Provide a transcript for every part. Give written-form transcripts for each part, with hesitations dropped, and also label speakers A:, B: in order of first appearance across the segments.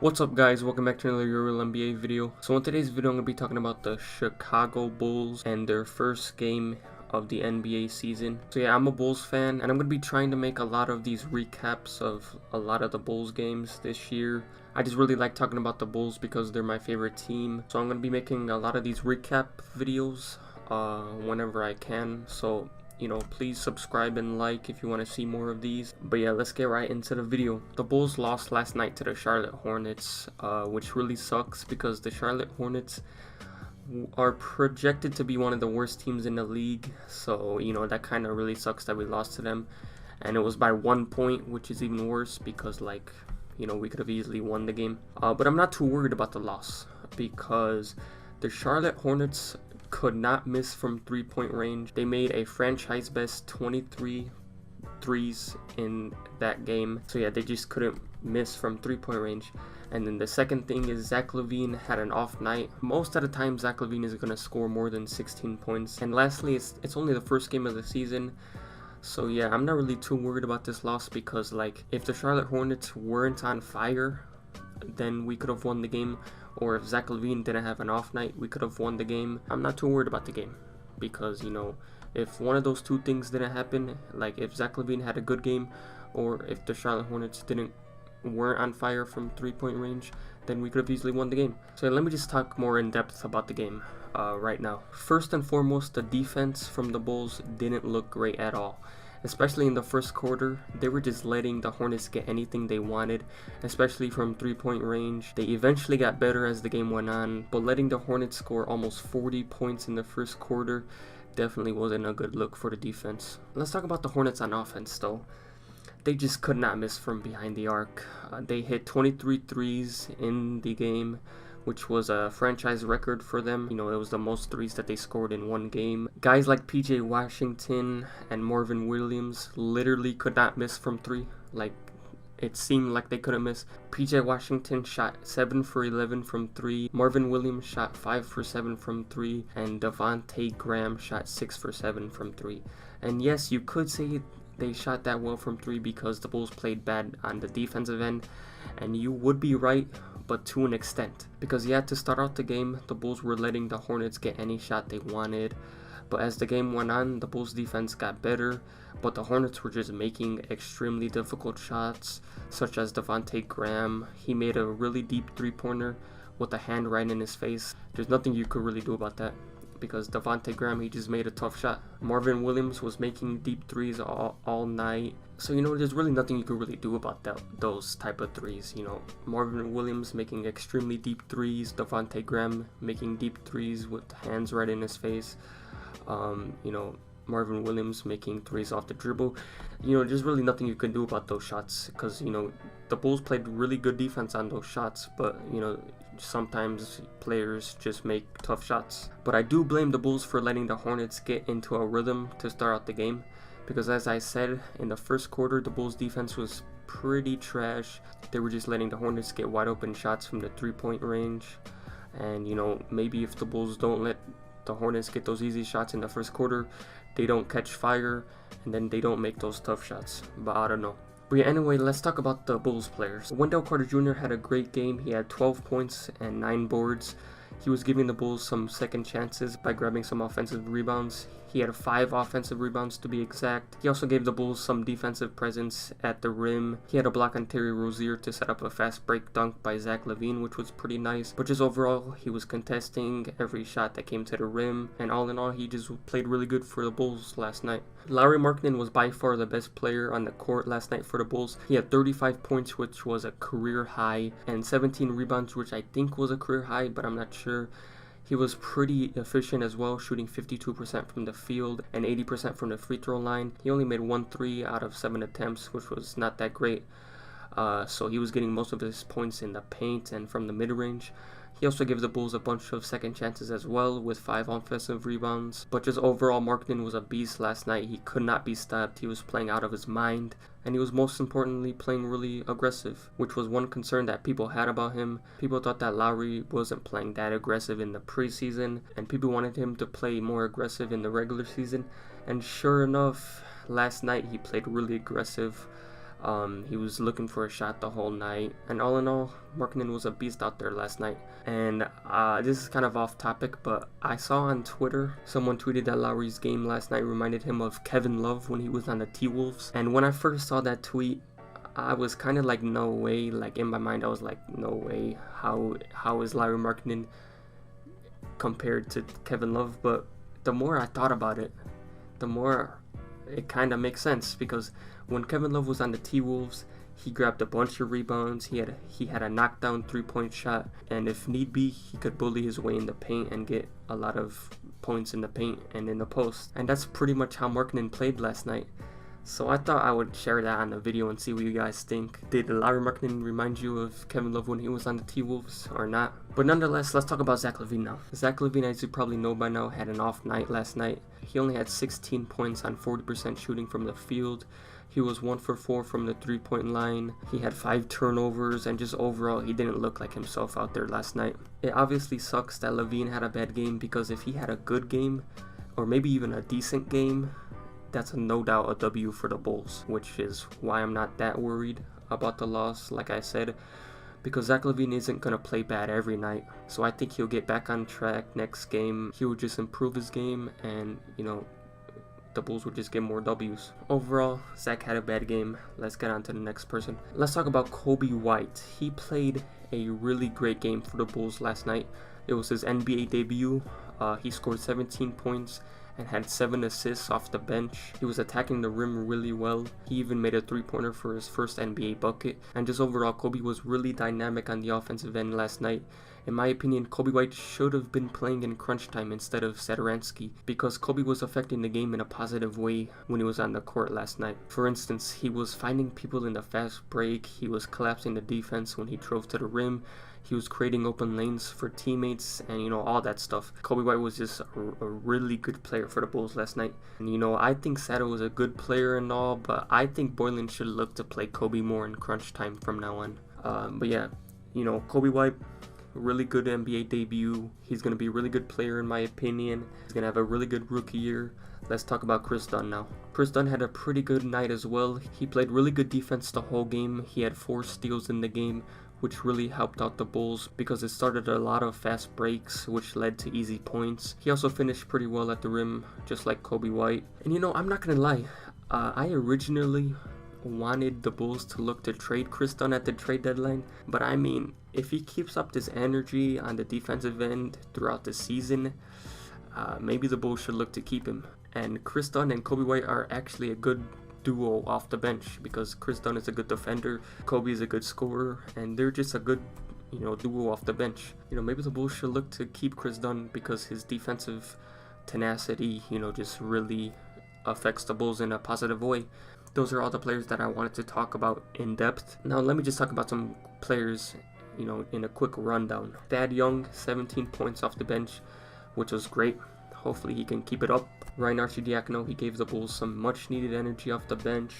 A: What's up guys, welcome back to another Real NBA video. So in today's video I'm going to be talking about the Chicago Bulls and their first game of the NBA season. So yeah, I'm a Bulls fan and I'm going to be trying to make a lot of these recaps of a lot of the Bulls games this year. I just really like talking about the Bulls because they're my favorite team. So I'm going to be making a lot of these recap videos whenever I can. So please subscribe and like if you want to see more of these. But yeah, let's get right into the video. The Bulls lost last night to the Charlotte Hornets, which really sucks because the Charlotte Hornets are projected to be one of the worst teams in the league. So, that kind of really sucks that we lost to them. And it was by 1 point, which is even worse because, we could have easily won the game. But I'm not too worried about the loss because the Charlotte Hornets could not miss from three-point range. They made a franchise best 23 threes in that game. So yeah, they just couldn't miss from three-point range. And then the second thing is Zach LaVine had an off night. Most of the time Zach LaVine is going to score more than 16 points. And lastly, it's only the first game of the season. So yeah, I'm not really too worried about this loss because if the Charlotte Hornets weren't on fire, then we could have won the game. Or if Zach LaVine didn't have an off night, we could have won the game. I'm not too worried about the game because, if one of those two things didn't happen, like if Zach LaVine had a good game or if the Charlotte Hornets weren't on fire from three-point range, then we could have easily won the game. So let me just talk more in depth about the game right now. First and foremost, the defense from the Bulls didn't look great at all. Especially in the first quarter, they were just letting the Hornets get anything they wanted, especially from three-point range. They eventually got better as the game went on, but letting the Hornets score almost 40 points in the first quarter definitely wasn't a good look for the defense. Let's talk about the Hornets on offense though. They just could not miss from behind the arc. They hit 23 threes in the game, which was a franchise record for them. It was the most threes that they scored in one game. Guys like PJ Washington and Marvin Williams literally could not miss from three. It seemed like they couldn't miss. PJ Washington shot 7 for 11 from 3. Marvin Williams shot 5 for 7 from 3. And Devontae Graham shot 6 for 7 from 3. And yes, you could say they shot that well from 3 because the Bulls played bad on the defensive end. And you would be right, but to an extent. Because yeah, to start out the game, the Bulls were letting the Hornets get any shot they wanted. But as the game went on, the Bulls defense got better, but the Hornets were just making extremely difficult shots, such as Devontae Graham. He made a really deep three-pointer with a hand right in his face. There's nothing you could really do about that because Devontae Graham, he just made a tough shot. Marvin Williams was making deep threes all night. So, there's really nothing you could really do about those type of threes. Marvin Williams making extremely deep threes, Devontae Graham making deep threes with hands right in his face. Marvin Williams making threes off the dribble. There's really nothing you can do about those shots because, the Bulls played really good defense on those shots, but, sometimes players just make tough shots. But I do blame the Bulls for letting the Hornets get into a rhythm to start out the game because, as I said, in the first quarter, the Bulls defense was pretty trash. They were just letting the Hornets get wide open shots from the three-point range. And, maybe if the Bulls don't let the Hornets get those easy shots in the first quarter, they don't catch fire and then they don't make those tough shots. But I don't know. But yeah, anyway, let's talk about the Bulls players. Wendell Carter Jr. had a great game. He had 12 points and 9 boards. He was giving the Bulls some second chances by grabbing some offensive rebounds. He had 5 offensive rebounds to be exact. He also gave the Bulls some defensive presence at the rim. He had a block on Terry Rozier to set up a fast break dunk by Zach LaVine, which was pretty nice. But just overall, he was contesting every shot that came to the rim. And all in all, he just played really good for the Bulls last night. Lauri Markkanen was by far the best player on the court last night for the Bulls. He had 35 points, which was a career high, and 17 rebounds, which I think was a career high, but I'm not sure. He was pretty efficient as well, shooting 52% from the field and 80% from the free throw line. He only made 1 3 out of 7 attempts, which was not that great. So he was getting most of his points in the paint and from the mid-range. He also gave the Bulls a bunch of second chances as well with 5 offensive rebounds. But just overall, Markkanen was a beast last night. He could not be stopped. He was playing out of his mind. And he was most importantly playing really aggressive, which was one concern that people had about him. People thought that Lauri wasn't playing that aggressive in the preseason, and people wanted him to play more aggressive in the regular season. And sure enough, last night he played really aggressive. He was looking for a shot the whole night, and all in all, Markkanen was a beast out there last night. And this is kind of off topic, but I saw on Twitter someone tweeted that Lowry's game last night reminded him of Kevin Love when he was on the T-Wolves. And when I first saw that tweet, I was kind of like, no way. Like in my mind, I was like, no way. How is Lauri Markkanen compared to Kevin Love? But the more I thought about it, the more it kind of makes sense, because when Kevin Love was on the T-Wolves, he grabbed a bunch of rebounds, he had a knockdown 3-point shot, and if need be, he could bully his way in the paint and get a lot of points in the paint and in the post. And that's pretty much how Markkanen played last night. So I thought I would share that on the video and see what you guys think. Did Lauri Markkanen remind you of Kevin Love when he was on the T-Wolves or not? But nonetheless, let's talk about Zach LaVine now. Zach LaVine, as you probably know by now, had an off night last night. He only had 16 points on 40% shooting from the field. He was 1 for 4 from the 3-point line. He had 5 turnovers, and just overall, he didn't look like himself out there last night. It obviously sucks that LaVine had a bad game, because if he had a good game, or maybe even a decent game, that's no doubt a W for the Bulls, which is why I'm not that worried about the loss, like I said, because Zach LaVine isn't going to play bad every night. So I think he'll get back on track next game. He will just improve his game, and, you know, the Bulls will just get more W's. Overall, Zach had a bad game. Let's get on to the next person. Let's talk about Coby White. He played a really great game for the Bulls last night. It was his NBA debut. He scored 17 points and had 7 assists off the bench. He was attacking the rim really well. He even made a 3-pointer for his first NBA bucket. And just overall, Coby was really dynamic on the offensive end last night. In my opinion, Coby White should have been playing in crunch time instead of Satoransky, because Coby was affecting the game in a positive way when he was on the court last night. For instance, he was finding people in the fast break, he was collapsing the defense when he drove to the rim, he was creating open lanes for teammates, and, you know, all that stuff. Coby White was just a really good player for the Bulls last night. And, you know, I think Sato was a good player and all, but I think Boylan should look to play Coby more in crunch time from now on. But yeah, you know, Coby White, really good NBA debut. He's going to be a really good player in my opinion. He's going to have a really good rookie year. Let's talk about Chris Dunn now. Chris Dunn had a pretty good night as well. He played really good defense the whole game. He had 4 steals in the game, which really helped out the Bulls because it started a lot of fast breaks, which led to easy points. He also finished pretty well at the rim, just like Coby White. And, you know, I'm not going to lie. I originally wanted the Bulls to look to trade Chris Dunn at the trade deadline, but I mean, if he keeps up this energy on the defensive end throughout the season, maybe the Bulls should look to keep him. And Chris Dunn and Coby White are actually a good duo off the bench, because Chris Dunn is a good defender, Coby is a good scorer, and they're just a good, you know, duo off the bench. You know, maybe the Bulls should look to keep Chris Dunn because his defensive tenacity, you know, just really affects the Bulls in a positive way. Those are all the players that I wanted to talk about in depth. Now let me just talk about some players, you know, in a quick rundown. Thad Young, 17 points off the bench, which was great. Hopefully he can keep it up. Ryan Arcidiacono, he gave the Bulls some much needed energy off the bench.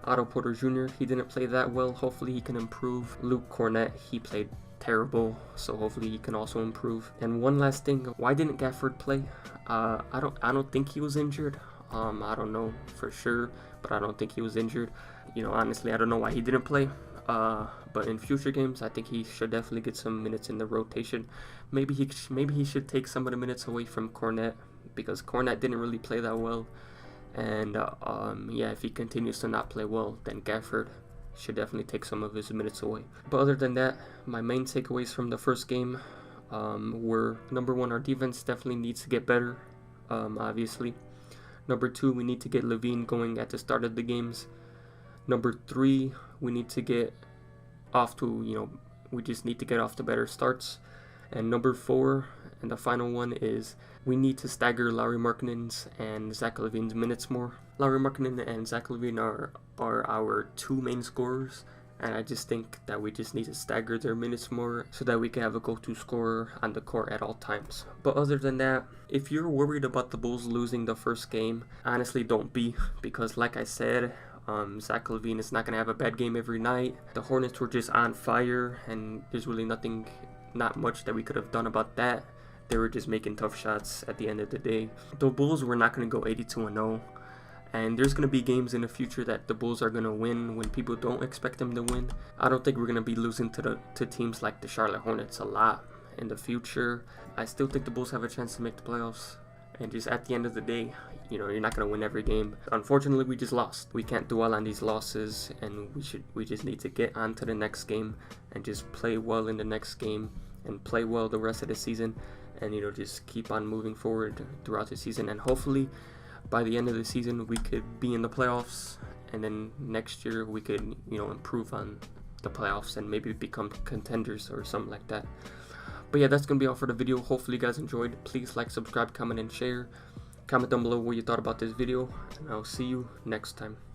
A: Otto Porter Jr., he didn't play that well. Hopefully he can improve. Luke Cornett, he played terrible, so hopefully he can also improve. And one last thing, why didn't Gafford play? I don't think he was injured. I don't know for sure, but I don't think he was injured. You know, honestly, I don't know why he didn't play. But in future games, I think he should definitely get some minutes in the rotation. Maybe he should take some of the minutes away from Cornett, because Cornett didn't really play that well. And yeah, if he continues to not play well, then Gafford should definitely take some of his minutes away. But other than that, my main takeaways from the first game were, number 1, our defense definitely needs to get better, obviously. Number 2, we need to get LaVine going at the start of the games. Number 3, we need to get off to, you know, we just need to get off to better starts. And number 4, and the final one, is we need to stagger Lauri Markkanen's and Zach LaVine's minutes more. Lauri Markkanen and Zach LaVine are our 2 main scorers, and I just think that we just need to stagger their minutes more so that we can have a go-to scorer on the court at all times. But other than that, if you're worried about the Bulls losing the first game, honestly don't be, because like I said, Zach LaVine is not going to have a bad game every night. The Hornets were just on fire, and there's really not much that we could have done about that. They were just making tough shots at the end of the day. The Bulls were not going to go 82-0, And there's going to be games in the future that the Bulls are going to win when people don't expect them to win. I don't think we're going to be losing to teams like the Charlotte Hornets a lot in the future. I still think the Bulls have a chance to make the playoffs. And just at the end of the day, you know, you're not going to win every game. Unfortunately, we just lost. We can't dwell on these losses, and we just need to get on to the next game and just play well in the next game and play well the rest of the season, and, you know, just keep on moving forward throughout the season. And hopefully by the end of the season we could be in the playoffs, and then next year we could, you know, improve on the playoffs and maybe become contenders or something like that. But yeah, that's gonna be all for the video. Hopefully you guys enjoyed. Please like, subscribe, comment, and share. Comment down below what you thought about this video, and I'll see you next time.